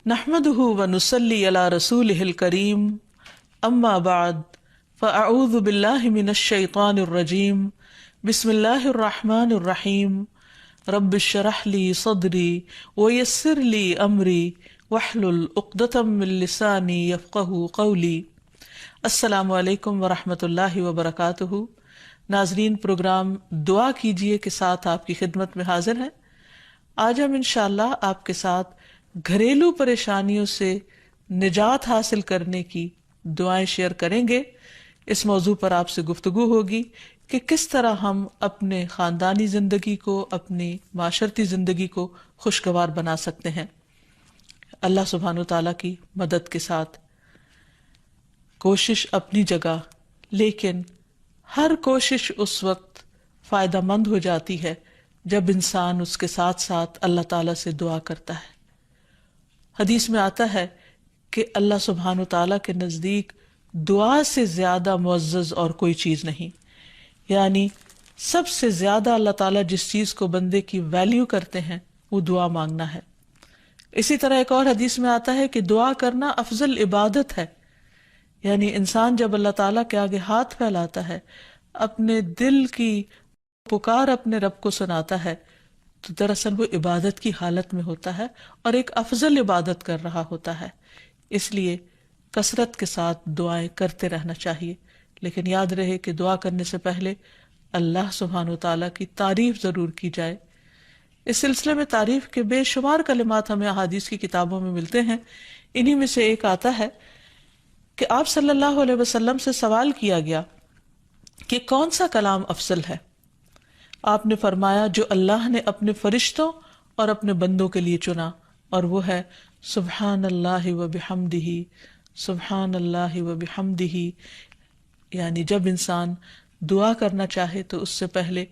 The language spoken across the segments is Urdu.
نحمده ونصلي على رسوله الكريم اما بعد فاعوذ بالله من الشيطان الرجيم بسم الله الرحمن الرحيم رب اشرح لي صدري ويسر لي امري واحلل عقدة من لساني يفقهوا قولي۔ السلام علیکم ورحمۃ اللہ وبرکاتہ۔ ناظرین، پروگرام دعا کیجئے کے ساتھ آپ کی خدمت میں حاضر ہیں۔ آج ہم انشاءاللہ آپ کے ساتھ گھریلو پریشانیوں سے نجات حاصل کرنے کی دعائیں شیئر کریں گے۔ اس موضوع پر آپ سے گفتگو ہوگی کہ کس طرح ہم اپنے خاندانی زندگی کو، اپنی معاشرتی زندگی کو خوشگوار بنا سکتے ہیں اللہ سبحانہ وتعالیٰ کی مدد کے ساتھ۔ کوشش اپنی جگہ، لیکن ہر کوشش اس وقت فائدہ مند ہو جاتی ہے جب انسان اس کے ساتھ ساتھ اللہ تعالیٰ سے دعا کرتا ہے۔ حدیث میں آتا ہے کہ اللہ سبحانہ وتعالیٰ کے نزدیک دعا سے زیادہ معزز اور کوئی چیز نہیں، یعنی سب سے زیادہ اللہ تعالیٰ جس چیز کو بندے کی ویلیو کرتے ہیں وہ دعا مانگنا ہے۔ اسی طرح ایک اور حدیث میں آتا ہے کہ دعا کرنا افضل عبادت ہے، یعنی انسان جب اللہ تعالیٰ کے آگے ہاتھ پھیلاتا ہے، اپنے دل کی پکار اپنے رب کو سناتا ہے، تو دراصل وہ عبادت کی حالت میں ہوتا ہے اور ایک افضل عبادت کر رہا ہوتا ہے۔ اس لیے کثرت کے ساتھ دعائیں کرتے رہنا چاہیے، لیکن یاد رہے کہ دعا کرنے سے پہلے اللہ سبحانہ وتعالیٰ کی تعریف ضرور کی جائے۔ اس سلسلے میں تعریف کے بے شمار کلمات ہمیں احادیث کی کتابوں میں ملتے ہیں۔ انہی میں سے ایک آتا ہے کہ آپ صلی اللہ علیہ وسلم سے سوال کیا گیا کہ کون سا کلام افضل ہے؟ آپ نے فرمایا جو اللہ نے اپنے فرشتوں اور اپنے بندوں کے لیے چنا، اور وہ ہے سبحان اللہ و بحمدہ، سبحان اللہ و بحمدہ۔ یعنی جب انسان دعا کرنا چاہے تو اس سے پہلے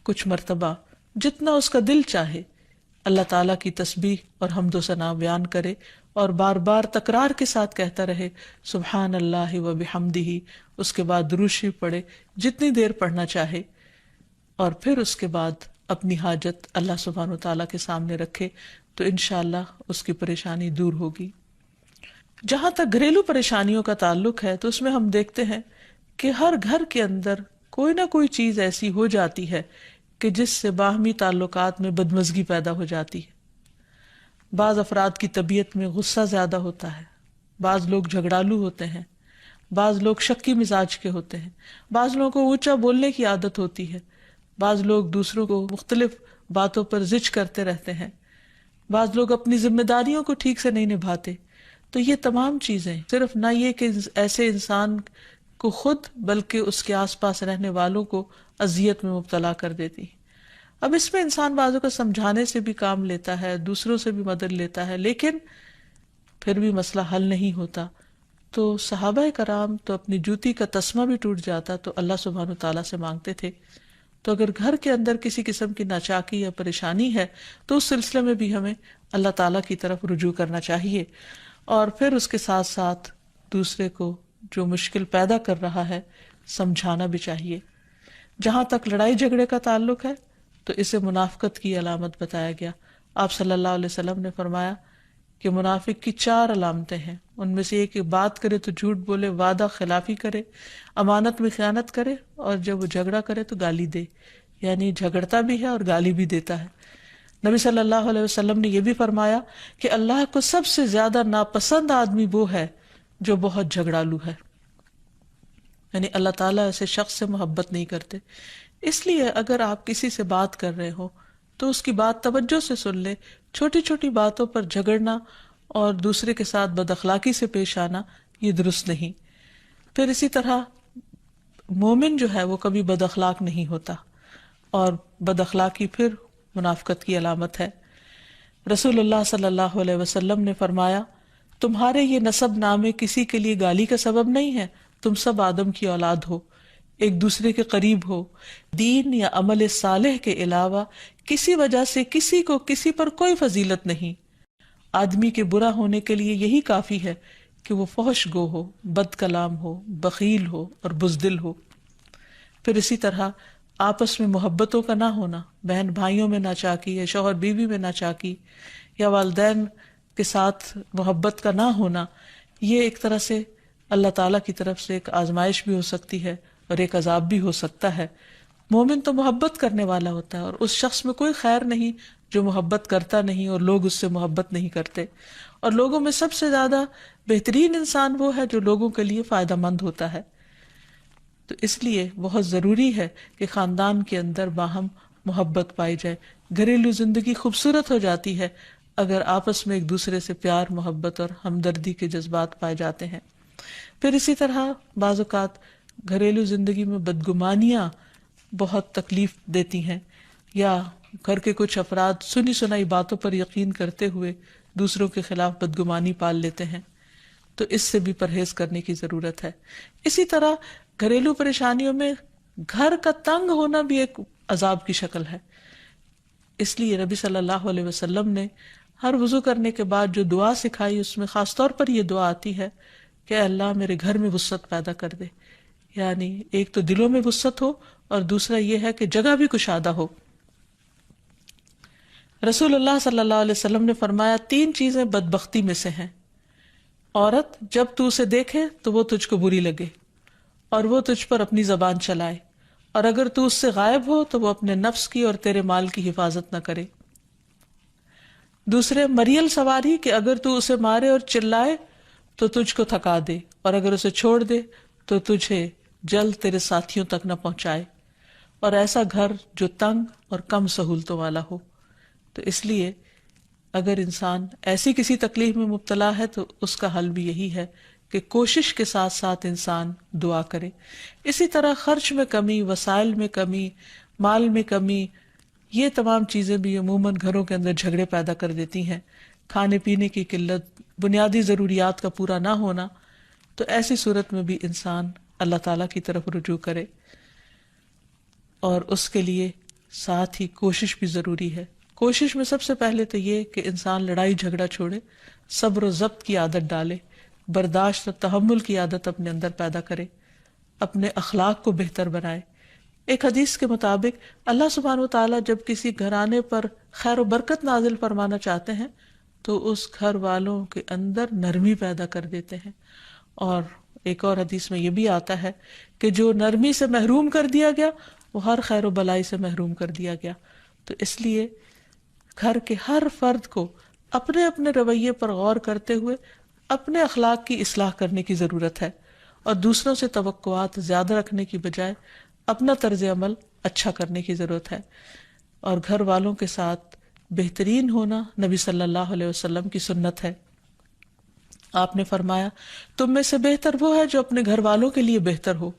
کچھ مرتبہ جتنا اس کا دل چاہے اللہ تعالیٰ کی تسبیح اور حمد و ثنا بیان کرے، اور بار بار تکرار کے ساتھ کہتا رہے سبحان اللہ و بحمدہ۔ اس کے بعد درود شریف پڑھے جتنی دیر پڑھنا چاہے، اور پھر اس کے بعد اپنی حاجت اللہ سبحانہ وتعالیٰ کے سامنے رکھے تو انشاءاللہ اس کی پریشانی دور ہوگی۔ جہاں تک گھریلو پریشانیوں کا تعلق ہے تو اس میں ہم دیکھتے ہیں کہ ہر گھر کے اندر کوئی نہ کوئی چیز ایسی ہو جاتی ہے کہ جس سے باہمی تعلقات میں بدمزگی پیدا ہو جاتی ہے۔ بعض افراد کی طبیعت میں غصہ زیادہ ہوتا ہے، بعض لوگ جھگڑالو ہوتے ہیں، بعض لوگ شکی مزاج کے ہوتے ہیں، بعض لوگوں کو اونچا بولنے کی عادت ہوتی ہے، بعض لوگ دوسروں کو مختلف باتوں پر زج کرتے رہتے ہیں، بعض لوگ اپنی ذمہ داریوں کو ٹھیک سے نہیں نبھاتے۔ تو یہ تمام چیزیں صرف نہ یہ کہ ایسے انسان کو خود بلکہ اس کے آس پاس رہنے والوں کو اذیت میں مبتلا کر دیتی۔ اب اس میں انسان بعضوں کو سمجھانے سے بھی کام لیتا ہے، دوسروں سے بھی مدد لیتا ہے، لیکن پھر بھی مسئلہ حل نہیں ہوتا۔ تو صحابہ کرام تو اپنی جوتی کا تسمہ بھی ٹوٹ جاتا تو اللہ سبحانہ وتعالیٰ سے مانگتے تھے۔ تو اگر گھر کے اندر کسی قسم کی ناچاکی یا پریشانی ہے تو اس سلسلے میں بھی ہمیں اللہ تعالیٰ کی طرف رجوع کرنا چاہیے، اور پھر اس کے ساتھ ساتھ دوسرے کو جو مشکل پیدا کر رہا ہے سمجھانا بھی چاہیے۔ جہاں تک لڑائی جھگڑے کا تعلق ہے تو اسے منافقت کی علامت بتایا گیا۔ آپ صلی اللہ علیہ وسلم نے فرمایا کہ منافق کی 4 علامتیں ہیں، ان میں سے ایک بات کرے تو جھوٹ بولے، وعدہ خلافی کرے، امانت میں خیانت کرے، اور جب وہ جھگڑا کرے تو گالی دے، یعنی جھگڑتا بھی ہے اور گالی بھی دیتا ہے۔ نبی صلی اللہ علیہ وسلم نے یہ بھی فرمایا کہ اللہ کو سب سے زیادہ ناپسند آدمی وہ ہے جو بہت جھگڑالو ہے، یعنی اللہ تعالیٰ ایسے شخص سے محبت نہیں کرتے۔ اس لیے اگر آپ کسی سے بات کر رہے ہو تو اس کی بات توجہ سے سن لے۔ چھوٹی چھوٹی باتوں پر جھگڑنا اور دوسرے کے ساتھ بد اخلاقی سے پیش آنا یہ درست نہیں۔ پھر اسی طرح مومن جو ہے وہ کبھی بد اخلاق نہیں ہوتا، اور بد اخلاقی پھر منافقت کی علامت ہے۔ رسول اللہ صلی اللہ علیہ وسلم نے فرمایا تمہارے یہ نسب نامے کسی کے لیے گالی کا سبب نہیں ہے، تم سب آدم کی اولاد ہو، ایک دوسرے کے قریب ہو، دین یا عمل صالح کے علاوہ کسی وجہ سے کسی کو کسی پر کوئی فضیلت نہیں۔ آدمی کے برا ہونے کے لیے یہی کافی ہے کہ وہ فحش گو ہو، بد کلام ہو، بخیل ہو اور بزدل ہو۔ پھر اسی طرح آپس میں محبتوں کا نہ ہونا، بہن بھائیوں میں ناچاکی یا شوہر بیوی میں ناچاکی، یا والدین کے ساتھ محبت کا نہ ہونا، یہ ایک طرح سے اللہ تعالیٰ کی طرف سے ایک آزمائش بھی ہو سکتی ہے اور ایک عذاب بھی ہو سکتا ہے۔ مومن تو محبت کرنے والا ہوتا ہے، اور اس شخص میں کوئی خیر نہیں جو محبت کرتا نہیں اور لوگ اس سے محبت نہیں کرتے، اور لوگوں میں سب سے زیادہ بہترین انسان وہ ہے جو لوگوں کے لیے فائدہ مند ہوتا ہے۔ تو اس لیے بہت ضروری ہے کہ خاندان کے اندر باہم محبت پائی جائے۔ گھریلو زندگی خوبصورت ہو جاتی ہے اگر آپس میں ایک دوسرے سے پیار، محبت اور ہمدردی کے جذبات پائے جاتے ہیں۔ پھر اسی طرح بعض اوقات گھریلو زندگی میں بدگمانیاں بہت تکلیف دیتی ہیں، یا گھر کے کچھ افراد سنی سنائی باتوں پر یقین کرتے ہوئے دوسروں کے خلاف بدگمانی پال لیتے ہیں، تو اس سے بھی پرہیز کرنے کی ضرورت ہے۔ اسی طرح گھریلو پریشانیوں میں گھر کا تنگ ہونا بھی ایک عذاب کی شکل ہے۔ اس لیے نبی صلی اللہ علیہ وسلم نے ہر وضو کرنے کے بعد جو دعا سکھائی، اس میں خاص طور پر یہ دعا آتی ہے کہ اے اللہ میرے گھر میں وسعت پیدا کر دے، یعنی ایک تو دلوں میں وسعت ہو، اور دوسرا یہ ہے کہ جگہ بھی کشادہ ہو۔ رسول اللہ صلی اللہ علیہ وسلم نے فرمایا 3 چیزیں بدبختی میں سے ہیں۔ عورت جب تو اسے دیکھے تو وہ تجھ کو بری لگے، اور وہ تجھ پر اپنی زبان چلائے، اور اگر تو اس سے غائب ہو تو وہ اپنے نفس کی اور تیرے مال کی حفاظت نہ کرے۔ دوسرے، مریل سواری کہ اگر تو اسے مارے اور چلائے تو تجھ کو تھکا دے، اور اگر اسے چھوڑ دے تو تجھے جلد تیرے ساتھیوں تک نہ پہنچائے، اور ایسا گھر جو تنگ اور کم سہولتوں والا ہو۔ تو اس لیے اگر انسان ایسی کسی تکلیف میں مبتلا ہے تو اس کا حل بھی یہی ہے کہ کوشش کے ساتھ ساتھ انسان دعا کرے۔ اسی طرح خرچ میں کمی، وسائل میں کمی، مال میں کمی، یہ تمام چیزیں بھی عموماً گھروں کے اندر جھگڑے پیدا کر دیتی ہیں۔ کھانے پینے کی قلت، بنیادی ضروریات کا پورا نہ ہونا، تو ایسی صورت میں بھی انسان اللہ تعالیٰ کی طرف رجوع کرے، اور اس کے لیے ساتھ ہی کوشش بھی ضروری ہے۔ کوشش میں سب سے پہلے تو یہ کہ انسان لڑائی جھگڑا چھوڑے، صبر و ضبط کی عادت ڈالے، برداشت و تحمل کی عادت اپنے اندر پیدا کرے، اپنے اخلاق کو بہتر بنائے۔ ایک حدیث کے مطابق اللہ سبحانہ و تعالیٰ جب کسی گھرانے پر خیر و برکت نازل فرمانا چاہتے ہیں تو اس گھر والوں کے اندر نرمی پیدا کر دیتے ہیں، اور ایک اور حدیث میں یہ بھی آتا ہے کہ جو نرمی سے محروم کر دیا گیا وہ ہر خیر و بلائی سے محروم کر دیا گیا۔ تو اس لیے گھر کے ہر فرد کو اپنے اپنے رویے پر غور کرتے ہوئے اپنے اخلاق کی اصلاح کرنے کی ضرورت ہے، اور دوسروں سے توقعات زیادہ رکھنے کی بجائے اپنا طرز عمل اچھا کرنے کی ضرورت ہے۔ اور گھر والوں کے ساتھ بہترین ہونا نبی صلی اللہ علیہ وسلم کی سنت ہے۔ آپ نے فرمایا تم میں سے بہتر وہ ہے جو اپنے گھر والوں کے لیے بہتر ہو،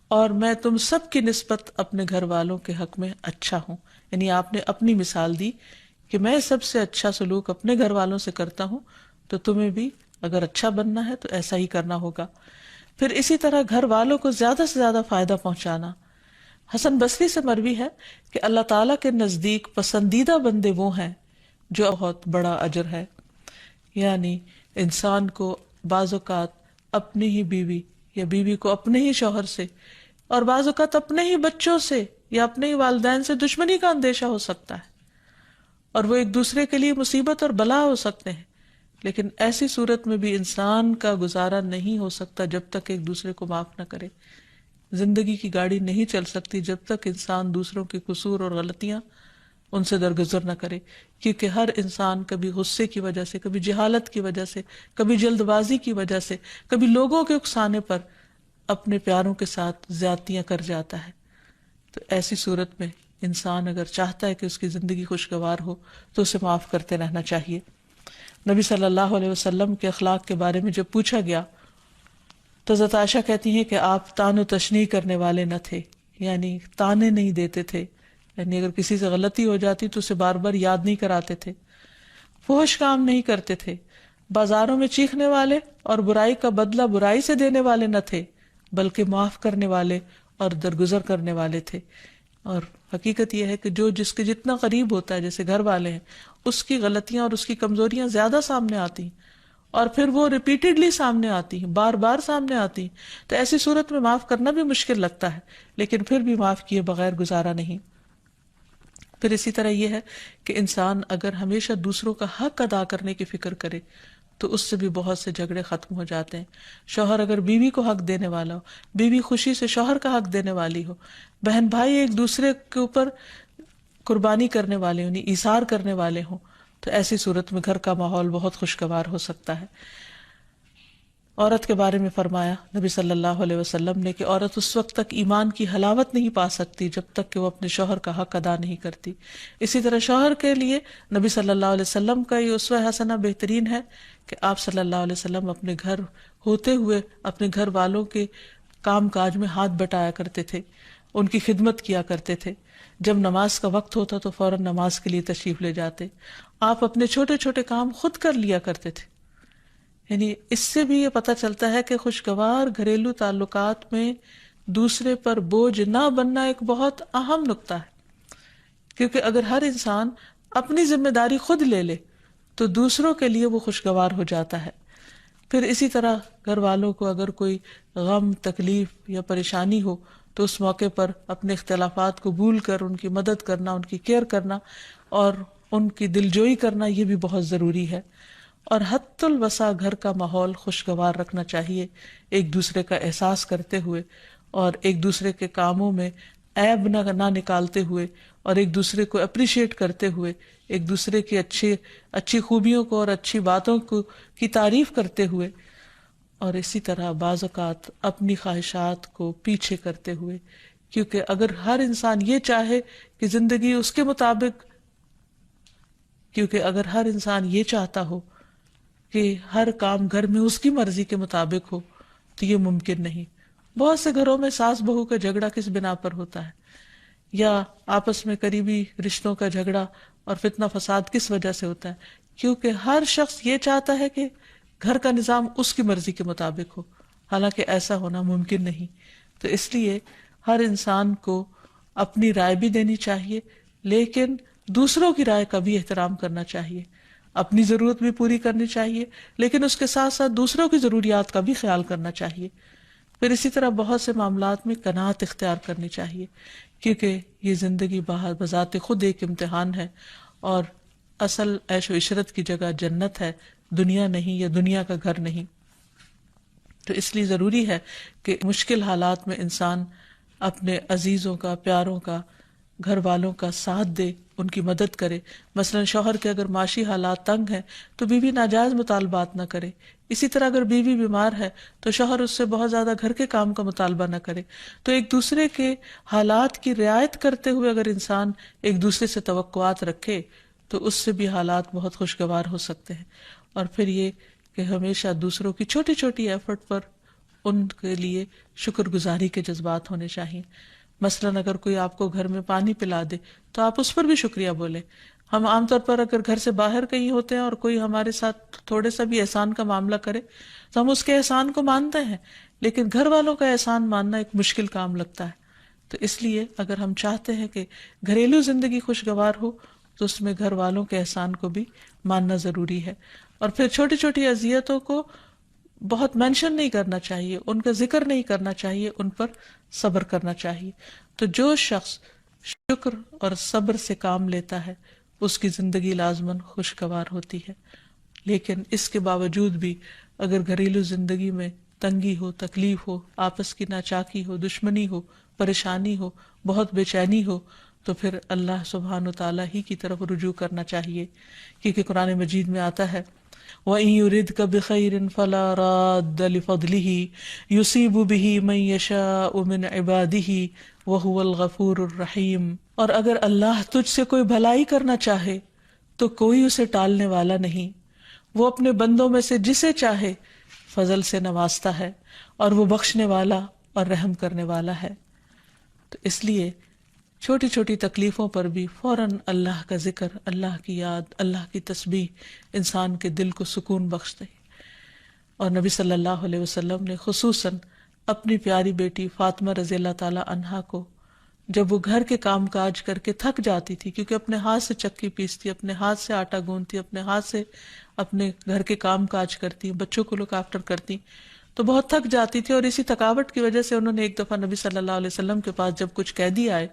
اور میں تم سب کی نسبت اپنے گھر والوں کے حق میں اچھا ہوں۔ یعنی آپ نے اپنی مثال دی کہ میں سب سے اچھا سلوک اپنے گھر والوں سے کرتا ہوں، تو تمہیں بھی اگر اچھا بننا ہے تو ایسا ہی کرنا ہوگا۔ پھر اسی طرح گھر والوں کو زیادہ سے زیادہ فائدہ پہنچانا۔ حسن بصری سے مروی ہے کہ اللہ تعالیٰ کے نزدیک پسندیدہ بندے وہ ہیں جو بہت بڑا اجر ہے۔ یعنی انسان کو بعض اوقات اپنی ہی بیوی یا بیوی کو اپنے ہی شوہر سے، اور بعض اوقات اپنے ہی بچوں سے یا اپنے ہی والدین سے دشمنی کا اندیشہ ہو سکتا ہے، اور وہ ایک دوسرے کے لیے مصیبت اور بلا ہو سکتے ہیں، لیکن ایسی صورت میں بھی انسان کا گزارا نہیں ہو سکتا جب تک ایک دوسرے کو معاف نہ کرے۔ زندگی کی گاڑی نہیں چل سکتی جب تک انسان دوسروں کے قصور اور غلطیاں ان سے درگزر نہ کرے، کیونکہ ہر انسان کبھی غصے کی وجہ سے، کبھی جہالت کی وجہ سے، کبھی جلد بازی کی وجہ سے، کبھی لوگوں کے اکسانے پر اپنے پیاروں کے ساتھ زیادتیاں کر جاتا ہے۔ تو ایسی صورت میں انسان اگر چاہتا ہے کہ اس کی زندگی خوشگوار ہو تو اسے معاف کرتے رہنا چاہیے۔ نبی صلی اللہ علیہ وسلم کے اخلاق کے بارے میں جب پوچھا گیا تو حضرت عائشہ کہتی ہیں کہ آپ طعن و تشنیع کرنے والے نہ تھے، یعنی طعنے نہیں دیتے تھے، یعنی اگر کسی سے غلطی ہو جاتی تو اسے بار بار یاد نہیں کراتے تھے، فحش کام نہیں کرتے تھے، بازاروں میں چیخنے والے اور برائی کا بدلہ برائی سے دینے والے نہ تھے، بلکہ معاف کرنے والے اور درگزر کرنے والے تھے۔ اور حقیقت یہ ہے کہ جو جس کے جتنا قریب ہوتا ہے، جیسے گھر والے ہیں، اس کی غلطیاں اور اس کی کمزوریاں زیادہ سامنے آتی ہیں، اور پھر وہ ریپیٹڈلی سامنے آتی ہیں، بار بار سامنے آتی ہیں، تو ایسی صورت میں معاف کرنا بھی مشکل لگتا ہے، لیکن پھر بھی معاف کیے بغیر گزارا نہیں۔ پھر اسی طرح یہ ہے کہ انسان اگر ہمیشہ دوسروں کا حق ادا کرنے کی فکر کرے تو اس سے بھی بہت سے جھگڑے ختم ہو جاتے ہیں. شوہر اگر بیوی کو حق دینے والا ہو، بیوی خوشی سے شوہر کا حق دینے والی ہو، بہن بھائی ایک دوسرے کے اوپر قربانی کرنے والے ہوں، ایثار کرنے والے ہوں، تو ایسی صورت میں گھر کا ماحول بہت خوشگوار ہو سکتا ہے. عورت کے بارے میں فرمایا نبی صلی اللہ علیہ وسلم نے کہ عورت اس وقت تک ایمان کی حلاوت نہیں پا سکتی جب تک کہ وہ اپنے شوہر کا حق ادا نہیں کرتی. اسی طرح شوہر کے لیے نبی صلی اللہ علیہ وسلم کا یہ اسوہ حسنہ بہترین ہے کہ آپ صلی اللہ علیہ وسلم اپنے گھر ہوتے ہوئے اپنے گھر والوں کے کام کاج میں ہاتھ بٹایا کرتے تھے، ان کی خدمت کیا کرتے تھے. جب نماز کا وقت ہوتا تو فوراً نماز کے لیے تشریف لے جاتے. آپ اپنے چھوٹے چھوٹے کام خود کر لیا کرتے تھے. یعنی اس سے بھی یہ پتہ چلتا ہے کہ خوشگوار گھریلو تعلقات میں دوسرے پر بوجھ نہ بننا ایک بہت اہم نقطہ ہے، کیونکہ اگر ہر انسان اپنی ذمہ داری خود لے لے تو دوسروں کے لیے وہ خوشگوار ہو جاتا ہے. پھر اسی طرح گھر والوں کو اگر کوئی غم، تکلیف یا پریشانی ہو تو اس موقع پر اپنے اختلافات کو بھول کر ان کی مدد کرنا، ان کی کیئر کرنا اور ان کی دلجوئی کرنا یہ بھی بہت ضروری ہے. اور حتی الوسع گھر کا ماحول خوشگوار رکھنا چاہیے، ایک دوسرے کا احساس کرتے ہوئے اور ایک دوسرے کے کاموں میں عیب نہ نکالتے ہوئے اور ایک دوسرے کو اپریشیٹ کرتے ہوئے، ایک دوسرے کی اچھی خوبیوں کو اور اچھی باتوں کو کی تعریف کرتے ہوئے، اور اسی طرح بعض اوقات اپنی خواہشات کو پیچھے کرتے ہوئے. کیونکہ اگر ہر انسان یہ چاہے کہ زندگی اس کے مطابق، کیونکہ اگر ہر انسان یہ چاہتا ہو کہ ہر کام گھر میں اس کی مرضی کے مطابق ہو تو یہ ممکن نہیں. بہت سے گھروں میں ساس بہو کا جھگڑا کس بنا پر ہوتا ہے، یا آپس میں قریبی رشتوں کا جھگڑا اور فتنہ فساد کس وجہ سے ہوتا ہے؟ کیونکہ ہر شخص یہ چاہتا ہے کہ گھر کا نظام اس کی مرضی کے مطابق ہو، حالانکہ ایسا ہونا ممکن نہیں. تو اس لیے ہر انسان کو اپنی رائے بھی دینی چاہیے، لیکن دوسروں کی رائے کا بھی احترام کرنا چاہیے. اپنی ضرورت بھی پوری کرنی چاہیے لیکن اس کے ساتھ ساتھ دوسروں کی ضروریات کا بھی خیال کرنا چاہیے. پھر اسی طرح بہت سے معاملات میں قناعت اختیار کرنی چاہیے، کیونکہ یہ زندگی بذات خود ایک امتحان ہے اور اصل عیش و عشرت کی جگہ جنت ہے، دنیا نہیں، یا دنیا کا گھر نہیں. تو اس لیے ضروری ہے کہ مشکل حالات میں انسان اپنے عزیزوں کا، پیاروں کا، گھر والوں کا ساتھ دے، ان کی مدد کرے. مثلا شوہر کے اگر معاشی حالات تنگ ہیں تو بیوی ناجائز مطالبات نہ کرے. اسی طرح اگر بیوی بیمار ہے تو شوہر اس سے بہت زیادہ گھر کے کام کا مطالبہ نہ کرے. تو ایک دوسرے کے حالات کی رعایت کرتے ہوئے اگر انسان ایک دوسرے سے توقعات رکھے تو اس سے بھی حالات بہت خوشگوار ہو سکتے ہیں. اور پھر یہ کہ ہمیشہ دوسروں کی چھوٹی چھوٹی ایفرٹ پر ان کے لیے شکر گزاری کے جذبات ہونے چاہیے. مثلاً اگر کوئی آپ کو گھر میں پانی پلا دے تو آپ اس پر بھی شکریہ بولیں. ہم عام طور پر اگر گھر سے باہر کہیں ہوتے ہیں اور کوئی ہمارے ساتھ تھوڑے سا بھی احسان کا معاملہ کرے تو ہم اس کے احسان کو مانتے ہیں، لیکن گھر والوں کا احسان ماننا ایک مشکل کام لگتا ہے. تو اس لیے اگر ہم چاہتے ہیں کہ گھریلو زندگی خوشگوار ہو تو اس میں گھر والوں کے احسان کو بھی ماننا ضروری ہے. اور پھر چھوٹی چھوٹی اذیتوں کو بہت مینشن نہیں کرنا چاہیے، ان کا ذکر نہیں کرنا چاہیے، ان پر صبر کرنا چاہیے. تو جو شخص شکر اور صبر سے کام لیتا ہے اس کی زندگی لازماً خوشگوار ہوتی ہے. لیکن اس کے باوجود بھی اگر گھریلو زندگی میں تنگی ہو، تکلیف ہو، آپس کی ناچاکی ہو، دشمنی ہو، پریشانی ہو، بہت بے چینی ہو، تو پھر اللہ سبحانہ و تعالیٰ ہی کی طرف رجوع کرنا چاہیے. کیونکہ قرآن مجید میں آتا ہے وَإِن يُرِدْكَ بِخَيْرٍ فَلَا رَادَّ لِفَضْلِهِ يُصِيبُ بِهِ مَن يَشَاءُ مِنْ عِبَادِهِ وَهُوَ الْغَفُورُ الرَّحِيمُ. اور اگر اللہ تجھ سے کوئی بھلائی کرنا چاہے تو کوئی اسے ٹالنے والا نہیں، وہ اپنے بندوں میں سے جسے چاہے فضل سے نوازتا ہے اور وہ بخشنے والا اور رحم کرنے والا ہے. تو اس لیے چھوٹی چھوٹی تکلیفوں پر بھی فوراً اللہ کا ذکر، اللہ کی یاد، اللہ کی تسبیح انسان کے دل کو سکون بخشتے. اور نبی صلی اللہ علیہ وسلم نے خصوصاً اپنی پیاری بیٹی فاطمہ رضی اللہ تعالی عنہا کو جب وہ گھر کے کام کاج کر کے تھک جاتی تھی، کیونکہ اپنے ہاتھ سے چکی پیستی، اپنے ہاتھ سے آٹا گوندتی، اپنے ہاتھ سے اپنے گھر کے کام کاج کرتی، بچوں کو لک آفٹر کرتی، تو بہت تھک جاتی تھی. اور اسی تھکاوٹ کی وجہ سے انہوں نے ایک دفعہ نبی صلی اللہ علیہ وسلم کے پاس جب کچھ قیدی آئے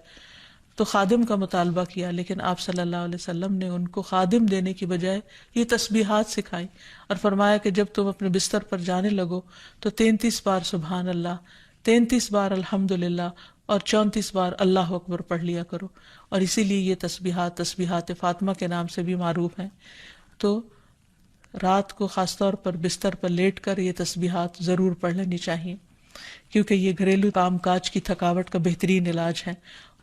تو خادم کا مطالبہ کیا، لیکن آپ صلی اللہ علیہ وسلم نے ان کو خادم دینے کی بجائے یہ تسبیحات سکھائی اور فرمایا کہ جب تم اپنے بستر پر جانے لگو تو 33 بار سبحان اللہ، 33 بار الحمدللہ اور 34 بار اللہ اکبر پڑھ لیا کرو، اور اسی لیے یہ تسبیحات تسبیحات فاطمہ کے نام سے بھی معروف ہیں۔ تو رات کو خاص طور پر بستر پر لیٹ کر یہ تسبیحات ضرور پڑھ لینی چاہیے، کیونکہ یہ گھریلو کام کاج کی تھکاوٹ کا بہترین علاج ہے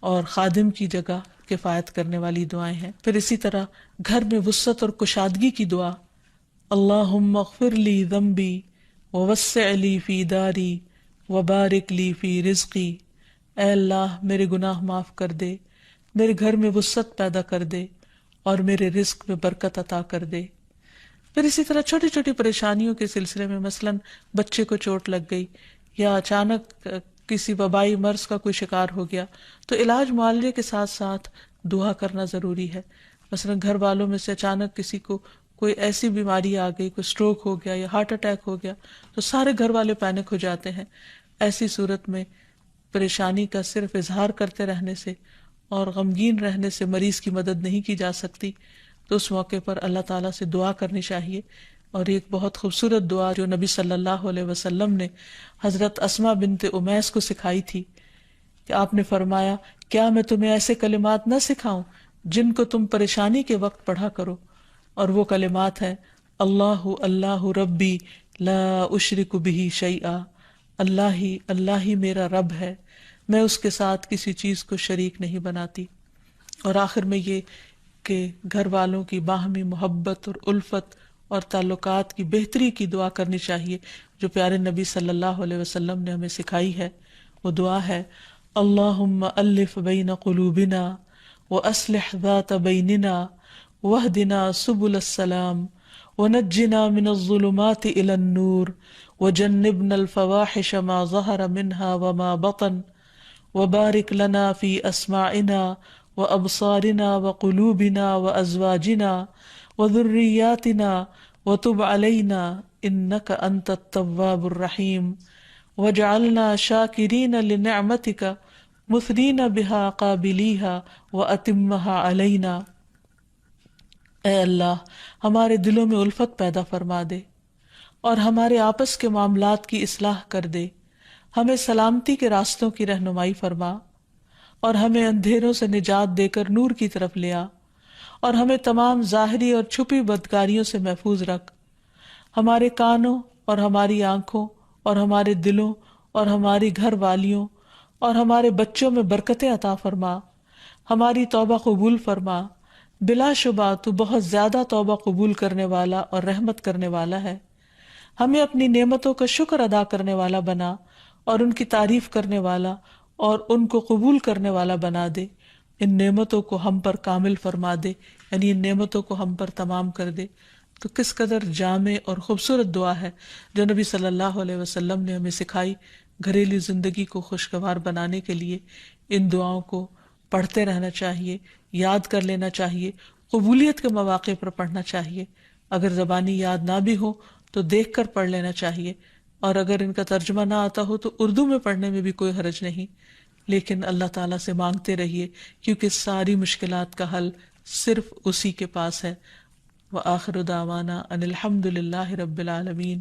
اور خادم کی جگہ کفایت کرنے والی دعائیں ہیں۔ پھر اسی طرح گھر میں وسعت اور کشادگی کی دعا، اللہم اغفر لی ذنبی ووسع لی فی داری وبارک لی فی رزقی، اے اللہ میرے گناہ معاف کر دے، میرے گھر میں وسعت پیدا کر دے اور میرے رزق میں برکت عطا کر دے۔ پھر اسی طرح چھوٹی چھوٹی پریشانیوں کے سلسلے میں، مثلاً بچے کو چوٹ لگ گئی یا اچانک کسی وبائی مرض کا کوئی شکار ہو گیا، تو علاج معالجے کے ساتھ ساتھ دعا کرنا ضروری ہے۔ مثلاً گھر والوں میں سے اچانک کسی کو کوئی ایسی بیماری آ گئی، کوئی سٹروک ہو گیا یا ہارٹ اٹیک ہو گیا، تو سارے گھر والے پینک ہو جاتے ہیں۔ ایسی صورت میں پریشانی کا صرف اظہار کرتے رہنے سے اور غمگین رہنے سے مریض کی مدد نہیں کی جا سکتی، تو اس موقع پر اللہ تعالیٰ سے دعا کرنی چاہیے۔ اور ایک بہت خوبصورت دعا جو نبی صلی اللہ علیہ وسلم نے حضرت اسماء بنت امیس کو سکھائی تھی کہ آپ نے فرمایا، کیا میں تمہیں ایسے کلمات نہ سکھاؤں جن کو تم پریشانی کے وقت پڑھا کرو؟ اور وہ کلمات ہیں، اللہ اللہ ربی لا اشرک بہ شیئا، اللہ ہی میرا رب ہے، میں اس کے ساتھ کسی چیز کو شریک نہیں بناتی۔ اور آخر میں یہ کہ گھر والوں کی باہمی محبت اور الفت اور تعلقات کی بہتری کی دعا کرنی چاہیے جو پیارے نبی صلی اللہ علیہ وسلم نے ہمیں سکھائی ہے۔ وہ دعا ہے، اللہم الف بین قلوبنا واصلح ذات بیننا واہدنا سبل السلام ونجنا من الظلمات الى النور وجنبنا الفواحش ما ظہر منها وما بطن وبارک لنا فی اسماعنا وابصارنا وقلوبنا وازواجنا وذریاتنا وتب علینا انک انت التواب الرحیم وجعلنا شاکرین لنعمتک مثنین بها قابلیہا واتمها علینا۔ اے اللہ ہمارے دلوں میں الفت پیدا فرما دے اور ہمارے آپس کے معاملات کی اصلاح کر دے، ہمیں سلامتی کے راستوں کی رہنمائی فرما اور ہمیں اندھیروں سے نجات دے کر نور کی طرف لے آ، اور ہمیں تمام ظاہری اور چھپی بدکاریوں سے محفوظ رکھ۔ ہمارے کانوں اور ہماری آنکھوں اور ہمارے دلوں اور ہماری گھر والیوں اور ہمارے بچوں میں برکتیں عطا فرما، ہماری توبہ قبول فرما۔ بلا شبہ تو بہت زیادہ توبہ قبول کرنے والا اور رحمت کرنے والا ہے۔ ہمیں اپنی نعمتوں کا شکر ادا کرنے والا بنا اور ان کی تعریف کرنے والا اور ان کو قبول کرنے والا بنا دے۔ ان نعمتوں کو ہم پر کامل فرما دے، یعنی ان نعمتوں کو ہم پر تمام کر دے۔ تو کس قدر جامع اور خوبصورت دعا ہے جو نبی صلی اللہ علیہ وسلم نے ہمیں سکھائی گھریلو زندگی کو خوشگوار بنانے کے لیے۔ ان دعاؤں کو پڑھتے رہنا چاہیے، یاد کر لینا چاہیے، قبولیت کے مواقع پر پڑھنا چاہیے۔ اگر زبانی یاد نہ بھی ہو تو دیکھ کر پڑھ لینا چاہیے، اور اگر ان کا ترجمہ نہ آتا ہو تو اردو میں پڑھنے میں بھی کوئی حرج نہیں، لیکن اللہ تعالیٰ سے مانگتے رہیے کیونکہ ساری مشکلات کا حل صرف اسی کے پاس ہے۔ وآخر دعوانا ان الحمد للہ رب العالمین۔